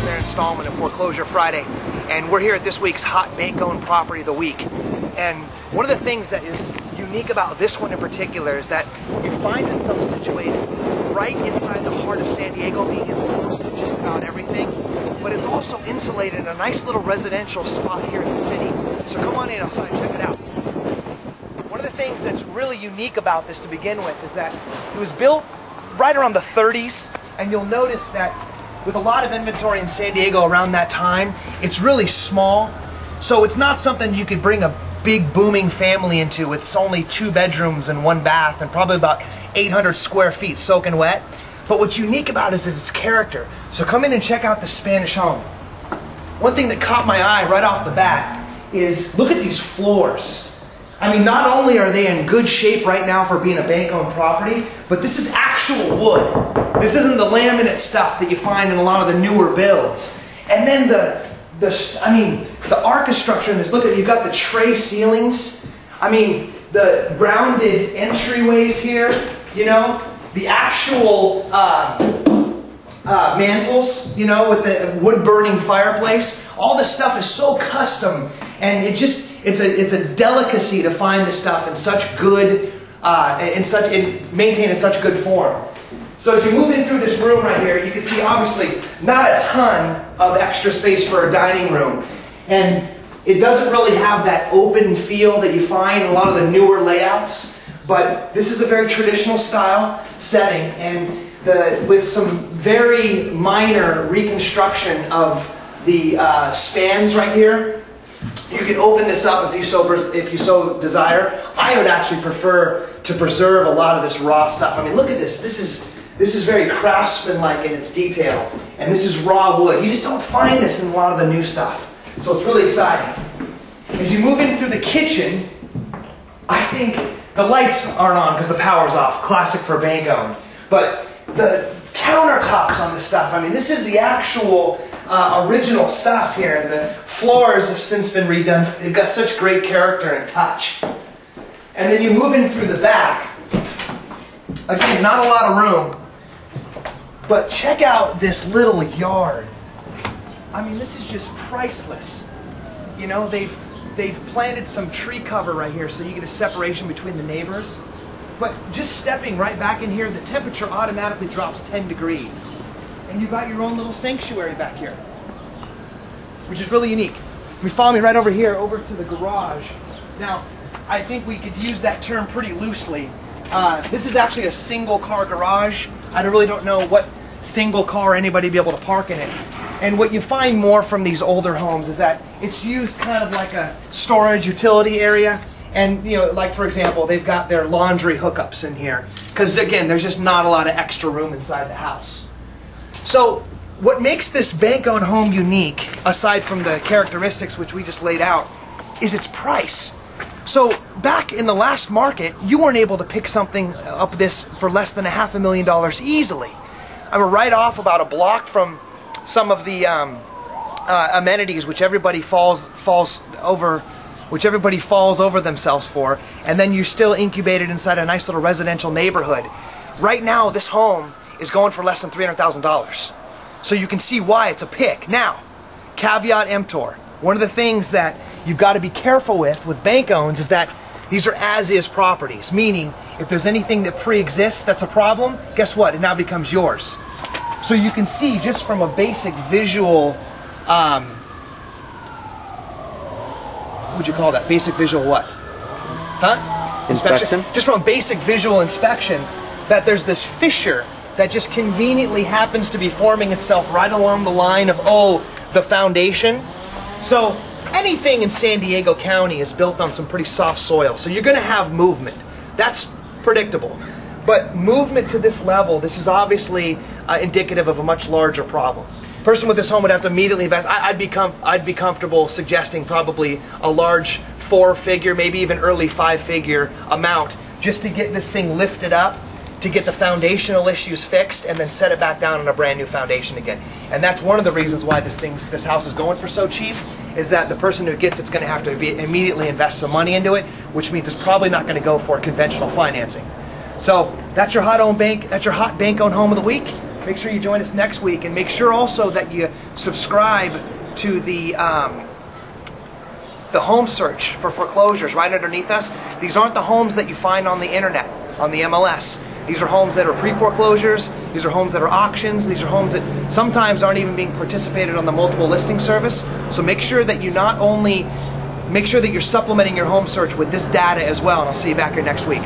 their installment of Foreclosure Friday, and we're here at this week's Hot Bank-Owned Property of the Week. And one of the things that is unique about this one in particular is that you find itself situated right inside the heart of San Diego, meaning it's close to just about everything, but it's also insulated in a nice little residential spot here in the city. So come on in outside and check it out. One of the things that's really unique about this to begin with is that it was built right around the 30s, and you'll notice that with a lot of inventory in San Diego around that time, it's really small. So it's not something you could bring a big booming family into with only 2 bedrooms and 1 bath and probably about 800 square feet soaking wet. But what's unique about it is its character. So come in and check out the Spanish home. One thing that caught my eye right off the bat is look at these floors. I mean, not only are they in good shape right now for being a bank-owned property, but this is actual wood. This isn't the laminate stuff that you find in a lot of the newer builds. And then the arch structure in this, look at, you've got the tray ceilings. I mean, the rounded entryways here, you know, the actual mantles, you know, with the wood-burning fireplace. All this stuff is so custom, and it's a delicacy to find this stuff in such good, maintained in such good form. So as you move in through this room right here, you can see obviously not a ton of extra space for a dining room. And it doesn't really have that open feel that you find in a lot of the newer layouts. But this is a very traditional style setting, and with some very minor reconstruction of the spans right here. You can open this up if you so desire. I would actually prefer to preserve a lot of this raw stuff. I mean, look at this. This is very craftsman-like in its detail, and this is raw wood. You just don't find this in a lot of the new stuff. So it's really exciting. As you move in through the kitchen, I think the lights aren't on because the power's off. Classic for bank-owned. But the countertops on this stuff, I mean, this is the actual original stuff here, and the floors have since been redone. They've got such great character and touch. And then you move in through the back. Again, not a lot of room, but check out this little yard. I mean, this is just priceless. You know, they've planted some tree cover right here so you get a separation between the neighbors. But just stepping right back in here, the temperature automatically drops 10 degrees. And you've got your own little sanctuary back here, which is really unique. You follow me right over here, over to the garage. Now, I think we could use that term pretty loosely. This is actually a single car garage. I really don't know what single car anybody would be able to park in it. And what you find more from these older homes is that it's used kind of like a storage utility area. And, you know, like for example, they've got their laundry hookups in here. Because again, there's just not a lot of extra room inside the house. So what makes this bank-owned home unique, aside from the characteristics which we just laid out, is its price. So back in the last market, you weren't able to pick something up this for less than $500,000 easily. I mean, right off about a block from some of the amenities which everybody falls over themselves for, and then you're still incubated inside a nice little residential neighborhood. Right now, this home is going for less than $300,000. So you can see why it's a pick. Now, caveat emptor. One of the things that you've got to be careful with bank-owns is that these are as-is properties, meaning if there's anything that pre-exists that's a problem, guess what? It now becomes yours. So you can see just from a basic visual, what would you call that? Basic visual what? Huh? Inspection? Just from a basic visual inspection, that there's this fissure that just conveniently happens to be forming itself right along the line of, oh, the foundation. So anything in San Diego County is built on some pretty soft soil, so you're going to have movement. That's predictable. But movement to this level, this is obviously indicative of a much larger problem. A person with this home would have to immediately invest. I'd be comfortable suggesting probably a large 4-figure, maybe even early 5-figure amount just to get this thing lifted up, to get the foundational issues fixed, and then set it back down on a brand new foundation again. And that's one of the reasons why this house is going for so cheap, is that the person who gets it's going to have to immediately invest some money into it, which means it's probably not going to go for conventional financing. So that's your hot bank-owned home of the week. Make sure you join us next week, and make sure also that you subscribe to the home search for foreclosures right underneath us. These aren't the homes that you find on the internet, on the MLS. These are homes that are pre-foreclosures. These are homes that are auctions. These are homes that sometimes aren't even being participated on the multiple listing service. So make sure that you not only make sure that you're supplementing your home search with this data as well, and I'll see you back here next week.